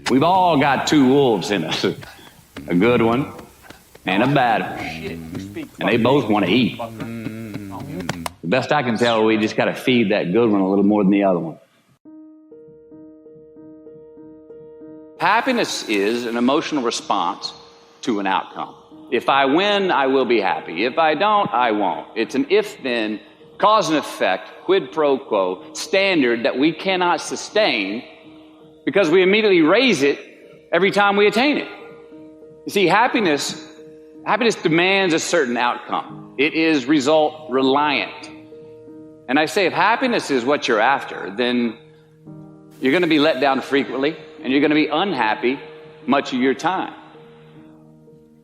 We've all got two wolves in us, a good one and a bad one, and they both want to eat. The best I can tell, we just got to feed that good one a little more than the other one. Happiness is an emotional response to an outcome. If I win, I will be happy. If I don't, I won't. It's an if-then, cause and effect, quid pro quo standard that we cannot sustain because we immediately raise it every time we attain it. You see, happiness demands a certain outcome. It is result reliant. And I say if happiness is what you're after, then you're going to be let down frequently and you're going to be unhappy much of your time.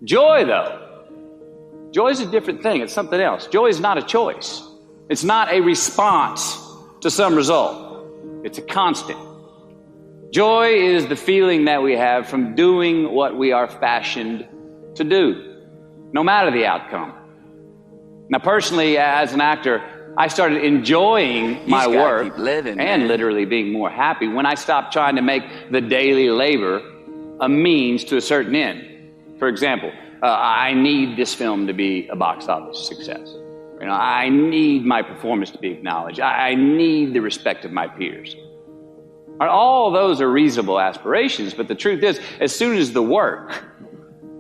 Joy, though, joy is a different thing. It's something else. Joy is not a choice. It's not a response to some result. It's a constant. Joy is the feeling that we have from doing what we are fashioned to do, no matter the outcome. Now, personally, as an actor, I started enjoying my work and literally being more happy when I stopped trying to make the daily labor a means to a certain end. For example, I need this film to be a box office success. I need my performance to be acknowledged. I need the respect of my peers. All those are reasonable aspirations, but the truth is, as soon as the work,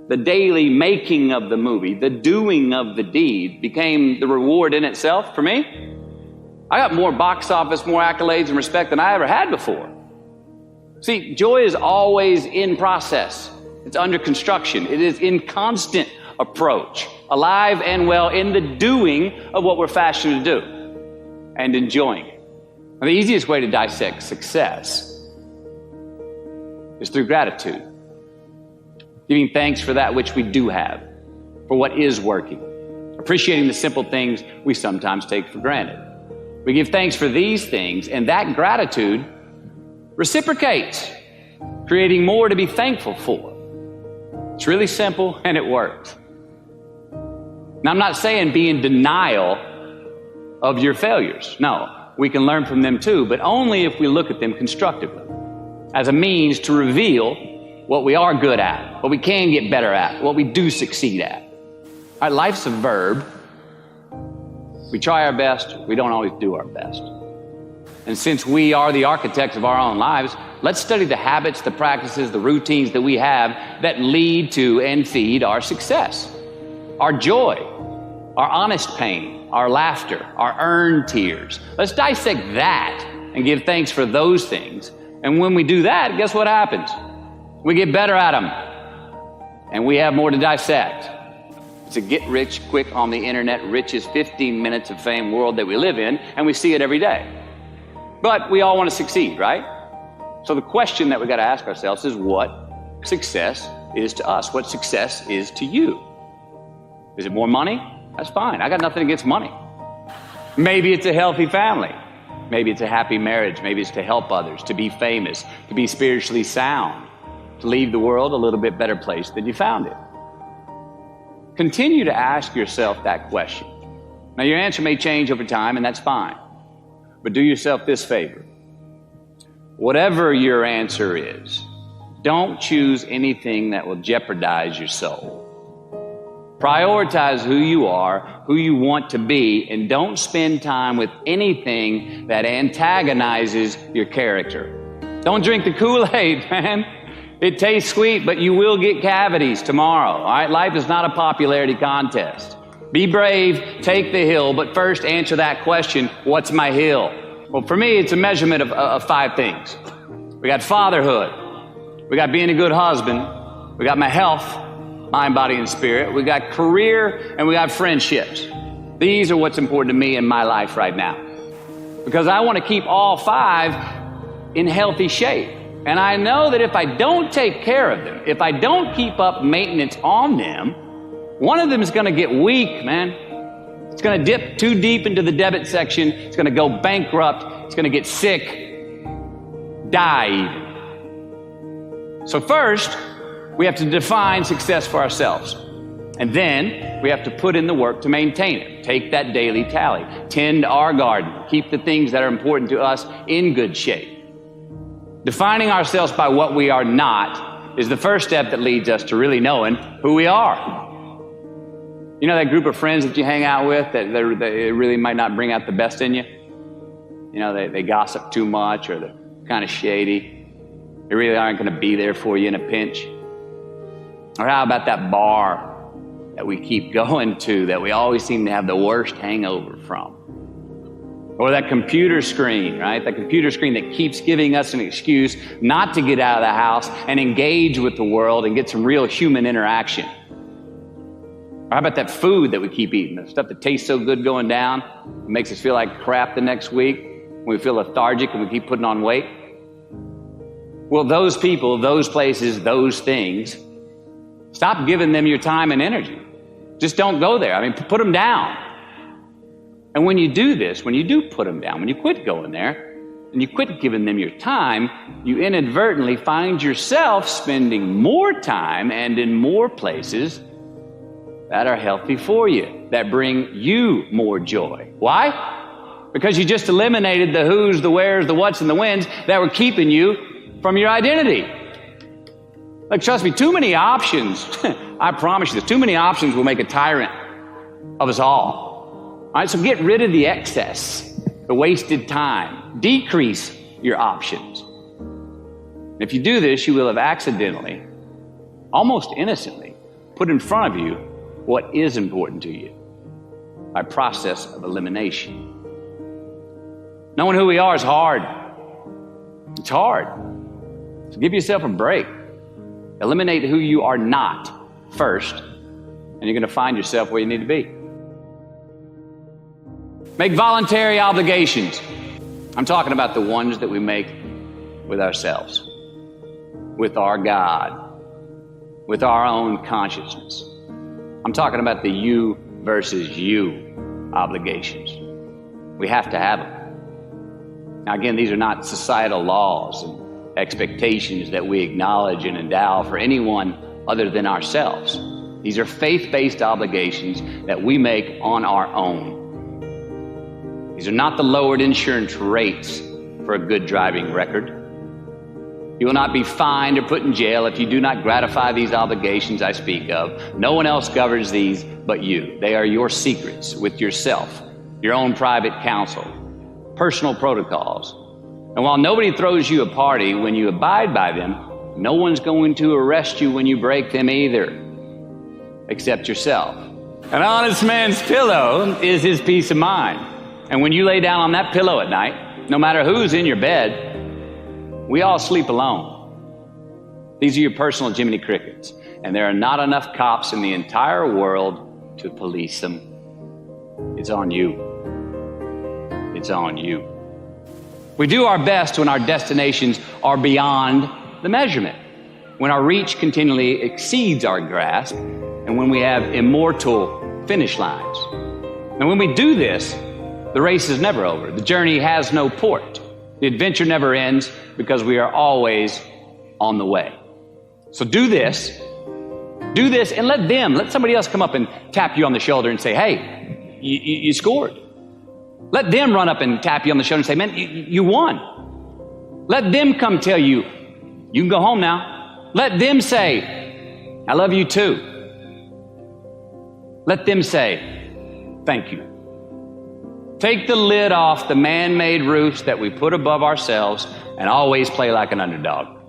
the daily making of the movie, the doing of the deed became the reward in itself for me, I got more box office, more accolades and respect than I ever had before. See, joy is always in process. It's under construction. It is in constant approach, alive and well in the doing of what we're fashioned to do and enjoying it. Now, the easiest way to dissect success is through gratitude. Giving thanks for that which we do have, for what is working. Appreciating the simple things we sometimes take for granted. We give thanks for these things, and that gratitude reciprocates, creating more to be thankful for. It's really simple, and it works. Now, I'm not saying be in denial of your failures. No, we can learn from them too, but only if we look at them constructively, as a means to reveal what we are good at, what we can get better at, what we do succeed at. All right, life's a verb. We try our best, we don't always do our best. And since we are the architects of our own lives, let's study the habits, the practices, the routines that we have that lead to and feed our success, our joy, our honest pain, our laughter, our earned tears. Let's dissect that and give thanks for those things. And when we do that, guess what happens? We get better at them, and we have more to dissect. It's a get rich quick on the internet, richest 15 minutes of fame world that we live in, and we see it every day. But we all want to succeed, right? So the question that we got to ask ourselves is what success is to us, what success is to you. Is it more money? That's fine. I got nothing against money. Maybe it's a healthy family. Maybe it's a happy marriage. Maybe it's to help others, to be famous, to be spiritually sound, to leave the world a little bit better place than you found it. Continue to ask yourself that question. Now, your answer may change over time, and that's fine. But do yourself this favor. Whatever your answer is, don't choose anything that will jeopardize your soul. Prioritize who you are, who you want to be, and don't spend time with anything that antagonizes your character. Don't drink the Kool-Aid, man. It tastes sweet, but you will get cavities tomorrow. All right? Life is not a popularity contest. Be brave, take the hill, but first answer that question, what's my hill? Well, for me, it's a measurement of 5 things. We got fatherhood. We got being a good husband. We got my health, mind, body, and spirit. We got career, and we got friendships. These are what's important to me in my life right now. Because I want to keep all 5 in healthy shape. And I know that if I don't take care of them, if I don't keep up maintenance on them, one of them is going to get weak, man. It's going to dip too deep into the debit section. It's going to go bankrupt. It's going to get sick, die even. So first, we have to define success for ourselves. And then we have to put in the work to maintain it. Take that daily tally. Tend our garden. Keep the things that are important to us in good shape. Defining ourselves by what we are not is the first step that leads us to really knowing who we are. You know that group of friends that you hang out with that they really might not bring out the best in you? You know, they gossip too much, or they're kind of shady. They really aren't going to be there for you in a pinch. Or how about that bar that we keep going to that we always seem to have the worst hangover from? Or that computer screen, right? That computer screen that keeps giving us an excuse not to get out of the house and engage with the world and get some real human interaction. Or how about that food that we keep eating, the stuff that tastes so good going down, it makes us feel like crap the next week, we feel lethargic and we keep putting on weight? Well, those people, those places, those things, stop giving them your time and energy. Just don't go there. I mean, put them down. And when you do this, when you do put them down, when you quit going there, and you quit giving them your time, you inadvertently find yourself spending more time and in more places that are healthy for you, that bring you more joy. Why? Because you just eliminated the who's, the where's, the what's, and the when's that were keeping you from your identity. Like, trust me, too many options, I promise you this, too many options will make a tyrant of us all. All right, so get rid of the excess, the wasted time. Decrease your options. And if you do this, you will have accidentally, almost innocently, put in front of you what is important to you by process of elimination. Knowing who we are is hard. It's hard. So give yourself a break. Eliminate who you are not first, and you're going to find yourself where you need to be. Make voluntary obligations. I'm talking about the ones that we make with ourselves, with our God, with our own consciousness. I'm talking about the you versus you obligations. We have to have them. Now again, these are not societal laws and expectations that we acknowledge and endow for anyone other than ourselves. These are faith-based obligations that we make on our own. These are not the lowered insurance rates for a good driving record. You will not be fined or put in jail if you do not gratify these obligations I speak of. No one else governs these but you. They are your secrets with yourself, your own private counsel, personal protocols. And while nobody throws you a party when you abide by them, no one's going to arrest you when you break them either, except yourself. An honest man's pillow is his peace of mind. And when you lay down on that pillow at night, no matter who's in your bed, we all sleep alone. These are your personal Jiminy Crickets, and there are not enough cops in the entire world to police them. It's on you. It's on you. We do our best when our destinations are beyond the measurement, when our reach continually exceeds our grasp, and when we have immortal finish lines. And when we do this, the race is never over. The journey has no port. The adventure never ends because we are always on the way. So do this, and let somebody else come up and tap you on the shoulder and say, hey, you scored. Let them run up and tap you on the shoulder and say, man, you won. Let them come tell you, you can go home now. Let them say, I love you too. Let them say, thank you. Take the lid off the man-made roofs that we put above ourselves and always play like an underdog.